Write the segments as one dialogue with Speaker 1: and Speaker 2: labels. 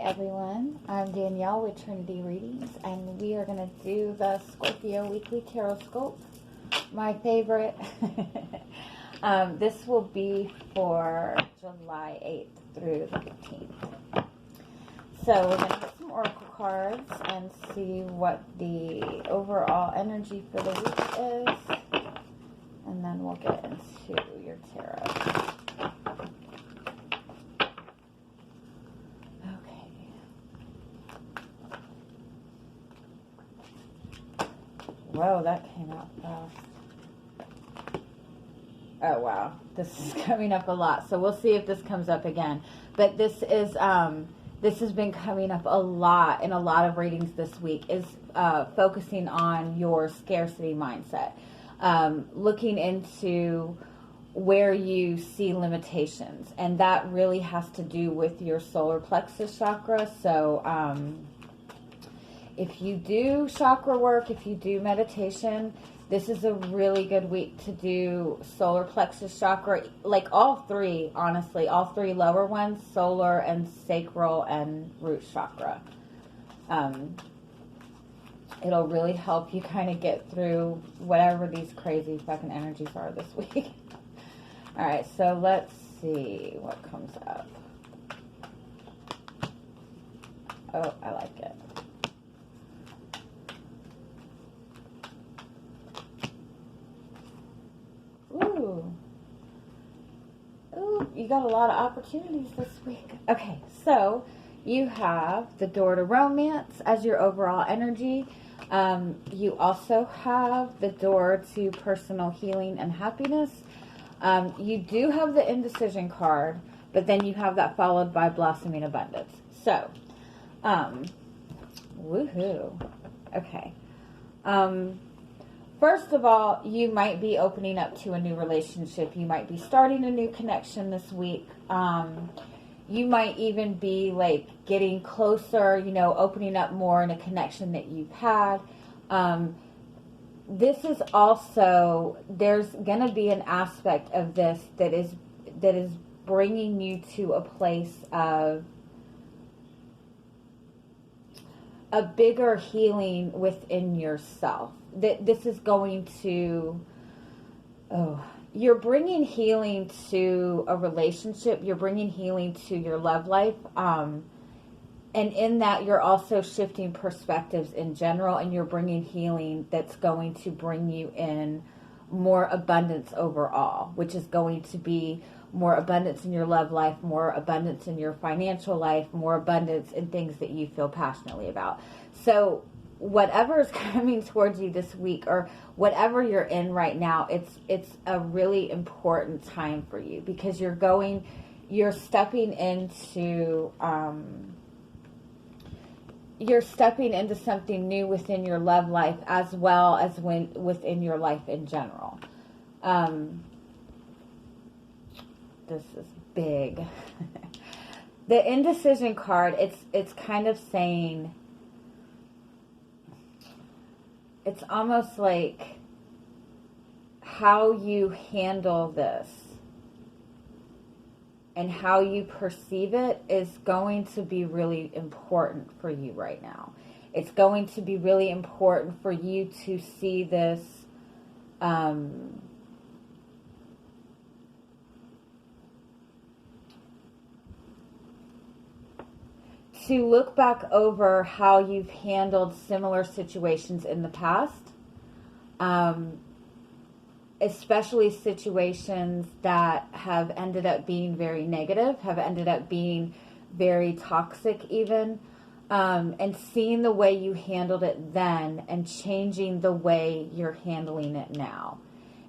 Speaker 1: everyone. I'm Danielle with Trinity Readings, and we are going to do the Scorpio Weekly Tarotscope, my favorite. This will be for July 8th through the 15th. So we're going to get some oracle cards and see what the overall energy for the week is, and then we'll get into your tarot. Whoa, that came out fast. Oh, wow. This is coming up a lot. So we'll see if this comes up again. But this is, this has been coming up a lot in a lot of readings this week, is focusing on your scarcity mindset. Looking into where you see limitations. And that really has to do with your solar plexus chakra. So, if you do chakra work, if you do meditation, this is a really good week to do solar plexus chakra, like all three, honestly, all three lower ones, solar and sacral and root chakra. It'll really help you kind of get through whatever these crazy fucking energies are this week. All right, so let's see what comes up. Oh, I like it. Ooh, you got a lot of opportunities this week. Okay, so you have the door to romance as your overall energy. You also have the door to personal healing and happiness. You do have the indecision card, but then you have that followed by blossoming abundance. So, woohoo. Okay. First of all, you might be opening up to a new relationship. You might be starting a new connection this week. You might even be like getting closer, you know, opening up more in a connection that you've had. This is also, there's going to be an aspect of this that is bringing you to a place of a bigger healing within yourself. That this is going to, you're bringing healing to a relationship. You're bringing healing to your love life. And in that, you're also shifting perspectives in general, and you're bringing healing that's going to bring you in more abundance overall, which is going to be more abundance in your love life, more abundance in your financial life, more abundance in things that you feel passionately about. So whatever is coming towards you this week, or whatever you're in right now, it's a really important time for you, because you're stepping into something new within your love life, as well as within your life in general. This is big. The indecision card, it's kind of saying, it's almost like how you handle this and how you perceive it is going to be really important for you right now. It's going to be really important for you to see this to look back over how you've handled similar situations in the past, especially situations that have ended up being very negative, have ended up being very toxic even, and seeing the way you handled it then and changing the way you're handling it now.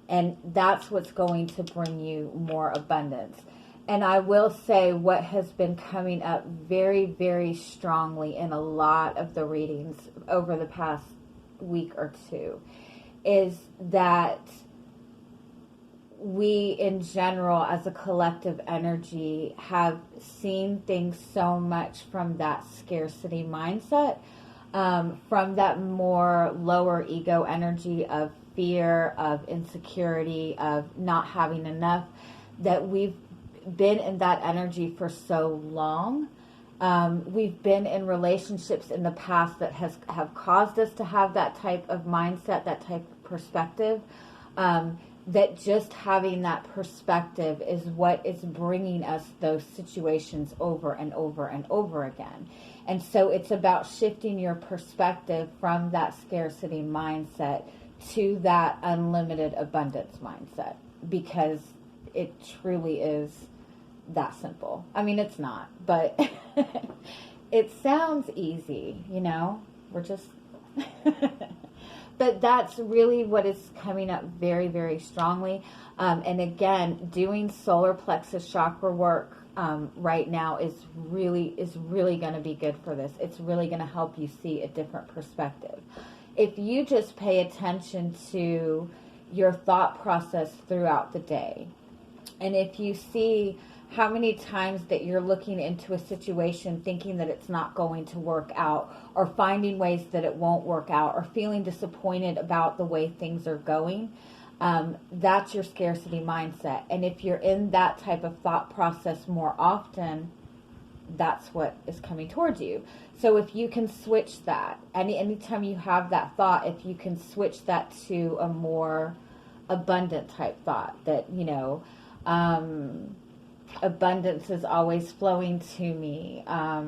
Speaker 1: And that's what's going to bring you more abundance. And I will say what has been coming up very, very strongly in a lot of the readings over the past week or two is that we in general as a collective energy have seen things so much from that scarcity mindset, from that more lower ego energy of fear, of insecurity, of not having enough, that we've been in that energy for so long, We've been in relationships in the past that have caused us to have that type of mindset, that type of perspective. That just having that perspective is what is bringing us those situations over and over and over again. And so it's about shifting your perspective from that scarcity mindset to that unlimited abundance mindset, because it truly is that simple. I mean, it's not, but it sounds easy, you know, we're just, but that's really what is coming up very, very strongly. And again, doing solar plexus chakra work right now is really going to be good for this. It's really going to help you see a different perspective. If you just pay attention to your thought process throughout the day, and if you see how many times that you're looking into a situation thinking that it's not going to work out, or finding ways that it won't work out, or feeling disappointed about the way things are going, that's your scarcity mindset. And if you're in that type of thought process more often, that's what is coming towards you. So if you can switch that, anytime you have that thought, if you can switch that to a more abundant type thought, that, you know, abundance is always flowing to me, I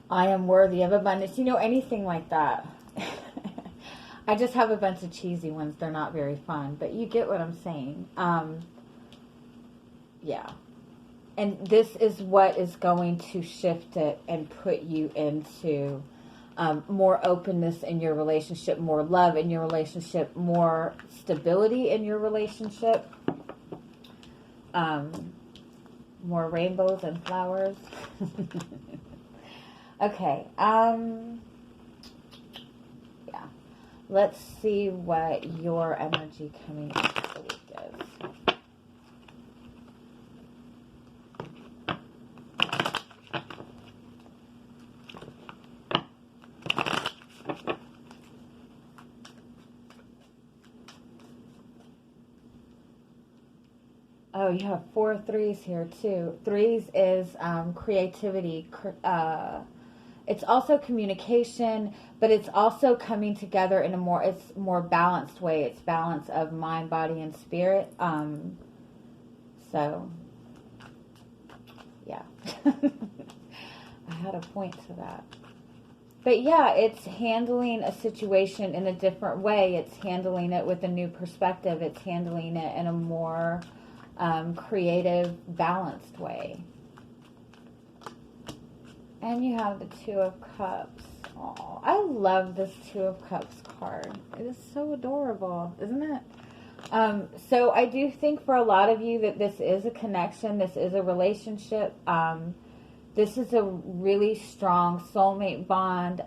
Speaker 1: am worthy of abundance, you know, anything like that. I just have a bunch of cheesy ones. They're not very fun, but you get what I'm saying. Yeah. And this is what is going to shift it and put you into more openness in your relationship, more love in your relationship, more stability in your relationship, more rainbows and flowers. Okay. Yeah. Let's see what your energy coming into the week is. Oh, you have 4 threes here too. Threes is creativity. It's also communication, but it's also coming together in a more balanced way. It's balance of mind, body, and spirit. So, yeah. I had a point to that. But yeah, it's handling a situation in a different way. It's handling it with a new perspective. It's handling it in a more creative, balanced way. And you have the Two of Cups. Oh, I love this Two of Cups card. It is so adorable, isn't it? So I do think for a lot of you that this is a connection. This is a relationship. This is a really strong soulmate bond.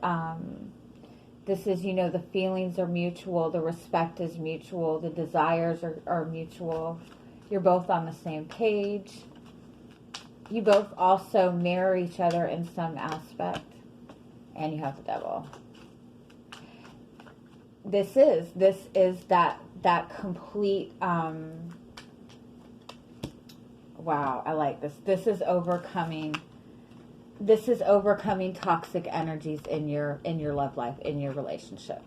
Speaker 1: This is, you know, the feelings are mutual. The respect is mutual. The desires are mutual. You're both on the same page. You both also mirror each other in some aspect. And you have the Devil. This is that complete, wow, I like this. This is overcoming toxic energies in your love life, in your relationship.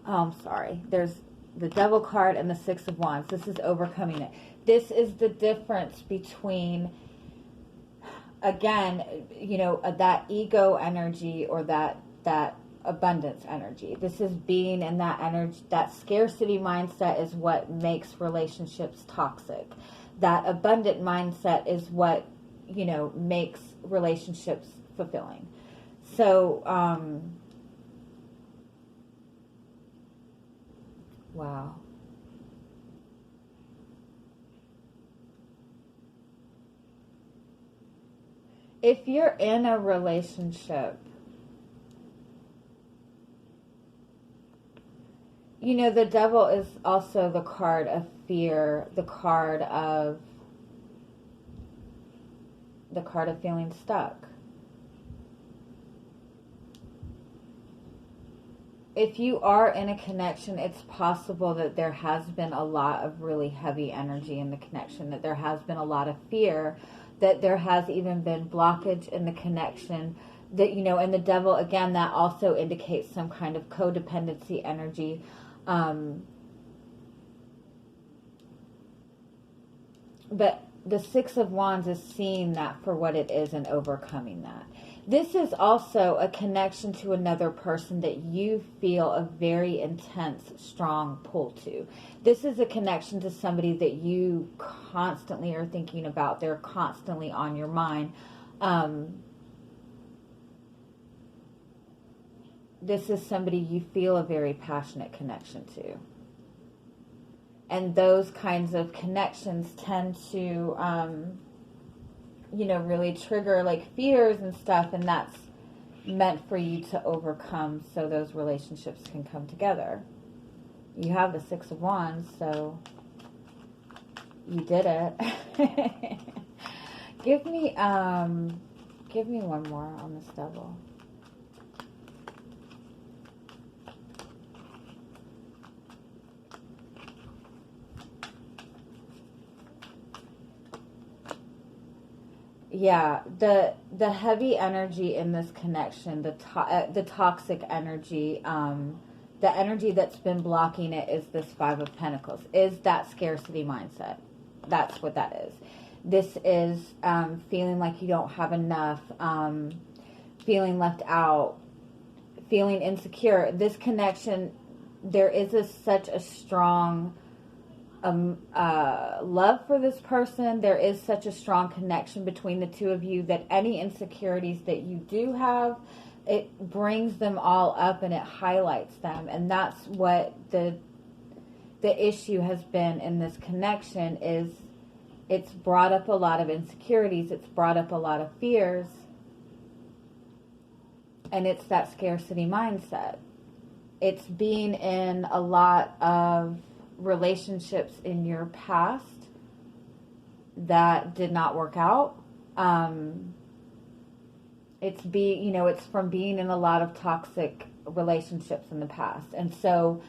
Speaker 1: Oh, I'm sorry. There's the Devil card and the Six of Wands. This is overcoming it. This is the difference between, again, you know, that ego energy or that abundance energy. This is being in that energy. That scarcity mindset is what makes relationships toxic. That abundant mindset is what, you know, makes relationships fulfilling. So, wow. If you're in a relationship, you know, the Devil is also the card of fear, the card of feeling stuck. If you are in a connection, it's possible that there has been a lot of really heavy energy in the connection, that there has been a lot of fear, that there has even been blockage in the connection. That, you know, and the devil, again, that also indicates some kind of codependency energy. But the Six of Wands is seeing that for what it is and overcoming that. This is also a connection to another person that you feel a very intense, strong pull to. This is a connection to somebody that you constantly are thinking about. They're constantly on your mind. This is somebody you feel a very passionate connection to. And those kinds of connections tend to, you know, really trigger like fears and stuff. And that's meant for you to overcome so those relationships can come together. You have the Six of Wands, so you did it. Give me one more on this devil. Yeah, the heavy energy in this connection, the toxic energy, the energy that's been blocking it is this Five of Pentacles, is that scarcity mindset. That's what that is. This is feeling like you don't have enough, feeling left out, feeling insecure. This connection, there is such a strong love for this person. There is such a strong connection between the two of you that any insecurities that you do have, it brings them all up and it highlights them. And that's what the issue has been in this connection, is it's brought up a lot of insecurities. It's brought up a lot of fears. And it's that scarcity mindset. It's being in a lot of relationships in your past that did not work out. It's from being in a lot of toxic relationships in the past. And so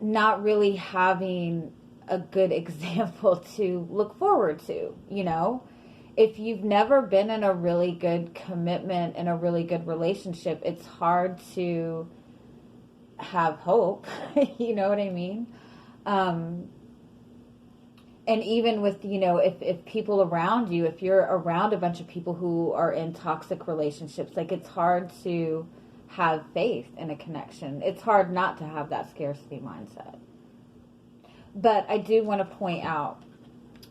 Speaker 1: not really having a good example to look forward to, you know. If you've never been in a really good commitment, in a really good relationship, it's hard to have hope. You know what I mean? And even with, you know, if people around you, if you're around a bunch of people who are in toxic relationships, like, it's hard to have faith in a connection. It's hard not to have that scarcity mindset. But I do want to point out,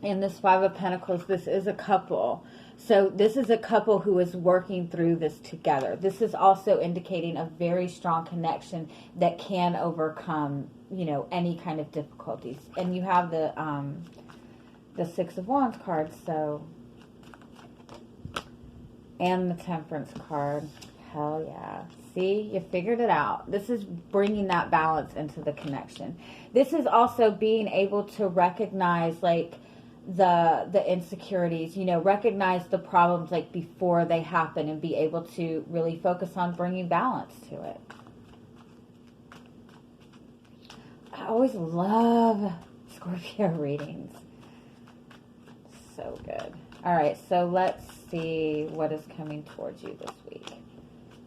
Speaker 1: in this Five of Pentacles, this is a couple. So this is a couple who is working through this together. This is also indicating a very strong connection that can overcome, you know, any kind of difficulties. And you have the Six of Wands card, so, and the Temperance card. Hell yeah. See, you figured it out. This is bringing that balance into the connection. This is also being able to recognize, like, the insecurities, you know, recognize the problems, like, before they happen, and be able to really focus on bringing balance to it. I always love Scorpio readings. So good. All right, so let's see what is coming towards you this week.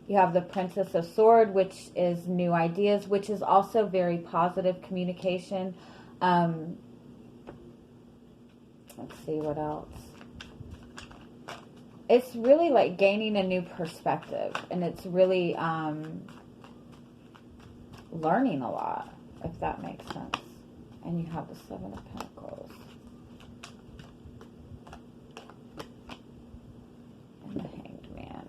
Speaker 1: You have the Princess of Swords, which is new ideas, which is also very positive communication. Let's see what else. It's really like gaining a new perspective, and it's really learning a lot, if that makes sense. And you have the Seven of Pentacles. And the Hanged Man.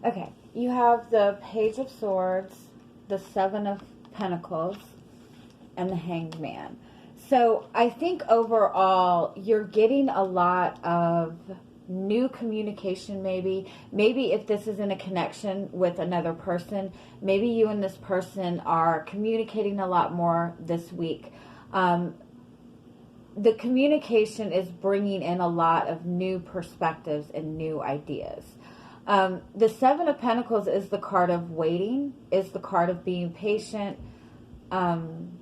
Speaker 1: Okay, you have the Page of Swords, the Seven of Pentacles, and the Hanged Man. So I think overall you're getting a lot of new communication. Maybe if this is in a connection with another person, maybe you and this person are communicating a lot more this week. The communication is bringing in a lot of new perspectives and new ideas. The Seven of Pentacles is the card of waiting, is the card of being patient. And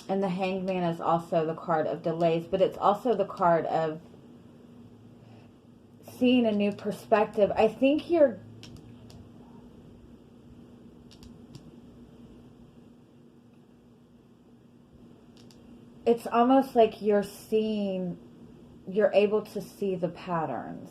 Speaker 1: the Hanged Man is also the card of delays, but it's also the card of seeing a new perspective. I think it's almost like you're able to see the patterns.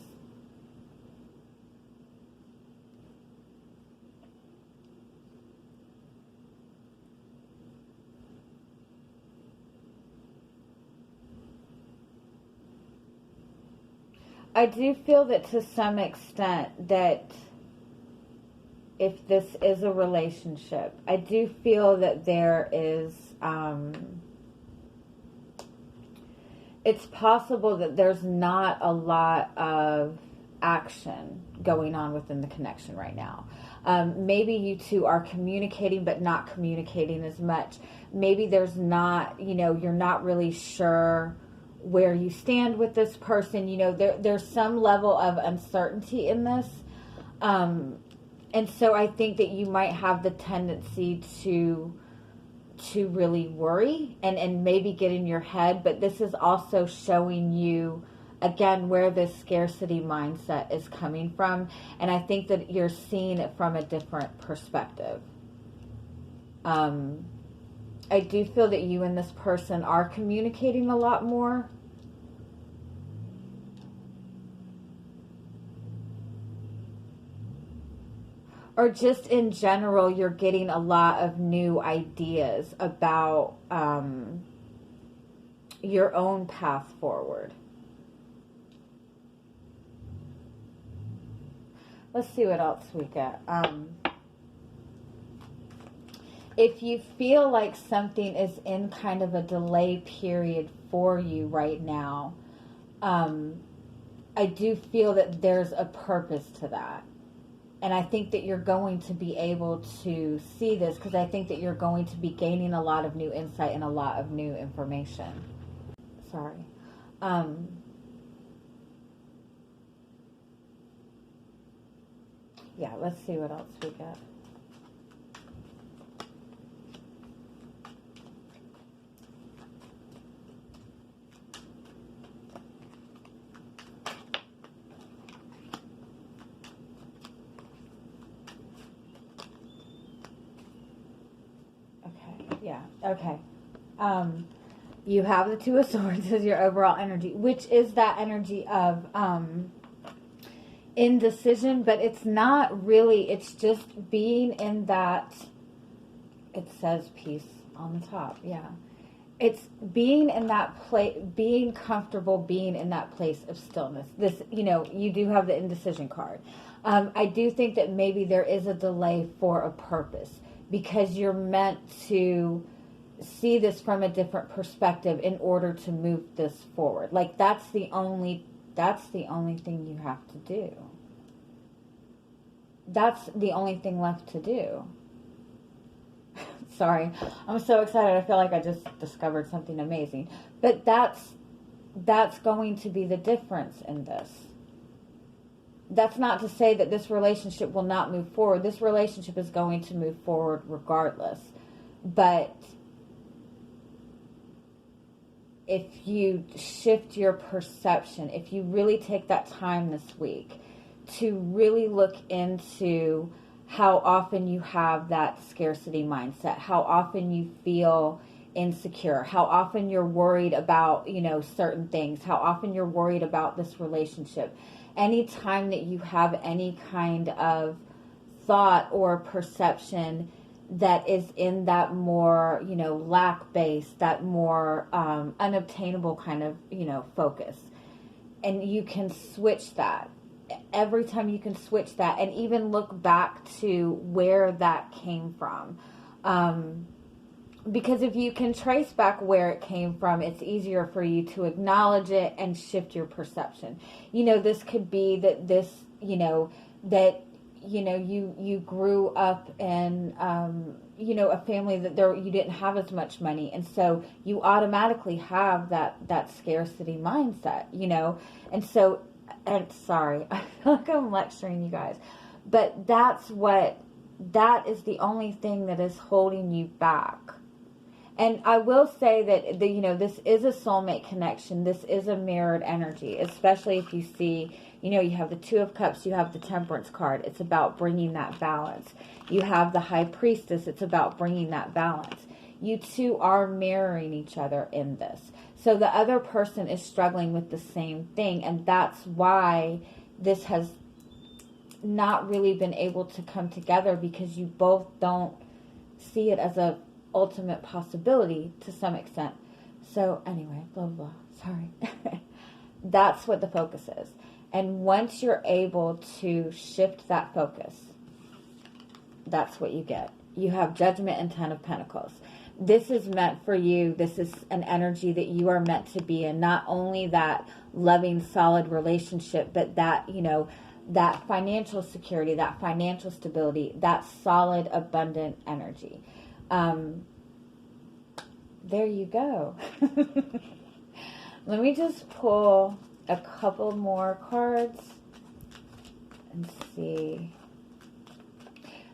Speaker 1: I do feel that to some extent that if this is a relationship, I do feel that there is, it's possible that there's not a lot of action going on within the connection right now. Maybe you two are communicating but not communicating as much. Maybe there's not, you're not really sure where you stand with this person. There's some level of uncertainty in this. And so I think that you might have the tendency to really worry and maybe get in your head. But this is also showing you, again, where this scarcity mindset is coming from. And I think that you're seeing it from a different perspective. I do feel that you and this person are communicating a lot more. Or just in general, you're getting a lot of new ideas about your own path forward. Let's see what else we get. If you feel like something is in kind of a delay period for you right now, I do feel that there's a purpose to that. And I think that you're going to be able to see this because I think that you're going to be gaining a lot of new insight and a lot of new information. Sorry. Yeah, let's see what else we got. Yeah, okay. You have the Two of Swords as your overall energy, which is that energy of indecision, but it's not really, it's just being in that, it says peace on the top, yeah. It's being in that place, being comfortable, being in that place of stillness. This, you do have the indecision card. I do think that maybe there is a delay for a purpose, because you're meant to see this from a different perspective in order to move this forward. Like that's the only thing you have to do. That's the only thing left to do. Sorry, I'm so excited. I feel like I just discovered something amazing. But that's going to be the difference in this. That's not to say that this relationship will not move forward. This relationship is going to move forward regardless. But if you shift your perception, if you really take that time this week to really look into how often you have that scarcity mindset, how often you feel insecure, how often you're worried about, certain things, how often you're worried about this relationship. Anytime that you have any kind of thought or perception that is in that more, lack-based, that more unobtainable kind of, focus, and you can switch that. Every time you can switch that, and even look back to where that came from. Because if you can trace back where it came from, it's easier for you to acknowledge it and shift your perception. This could be that you grew up in, a family that you didn't have as much money. And so you automatically have that scarcity mindset, and so, and sorry, I feel like I'm lecturing you guys, but that is the only thing that is holding you back. And I will say that this is a soulmate connection. This is a mirrored energy, especially if you see, you have the Two of Cups, you have the Temperance card. It's about bringing that balance. You have the High Priestess. It's about bringing that balance. You two are mirroring each other in this. So the other person is struggling with the same thing, and that's why this has not really been able to come together, because you both don't see it as a ultimate possibility to some extent. So anyway, blah, blah, sorry. That's what the focus is. And once you're able to shift that focus, that's what you get. You have Judgment and Ten of Pentacles. This is meant for you. This is an energy that you are meant to be in. Not only that loving, solid relationship, but that, that financial security, that financial stability, that solid, abundant energy. There you go. Let me just pull a couple more cards and see.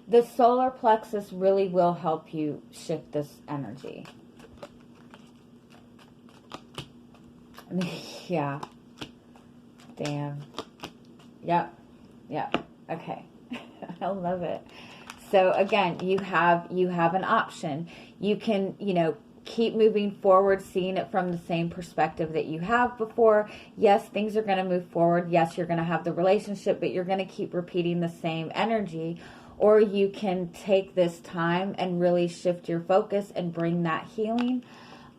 Speaker 1: The solar plexus really will help you shift this energy. Yeah. Damn. Yep. Okay. I love it. So again, you have an option. You can, keep moving forward, seeing it from the same perspective that you have before. Yes, things are going to move forward. Yes, you're going to have the relationship, but you're going to keep repeating the same energy. Or you can take this time and really shift your focus and bring that healing.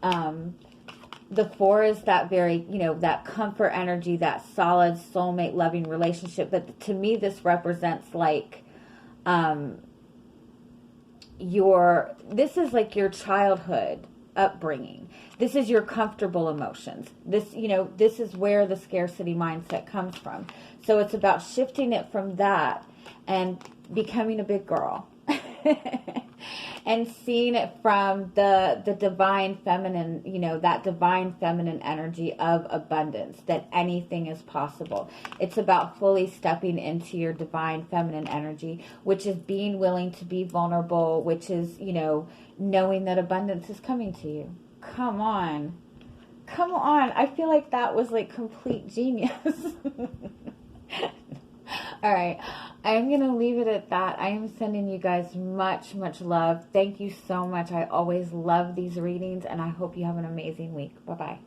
Speaker 1: The Four is that very, that comfort energy, that solid soulmate loving relationship. But to me, this represents like, this is like your childhood upbringing. This is your comfortable emotions. This is where the scarcity mindset comes from. So it's about shifting it from that and becoming a big girl and seeing it from the divine feminine, that divine feminine energy of abundance, that anything is possible. It's about fully stepping into your divine feminine energy, which is being willing to be vulnerable, which is, knowing that abundance is coming to you. Come on. I feel like that was like complete genius. All right. I'm going to leave it at that. I am sending you guys much, much love. Thank you so much. I always love these readings, and I hope you have an amazing week. Bye-bye.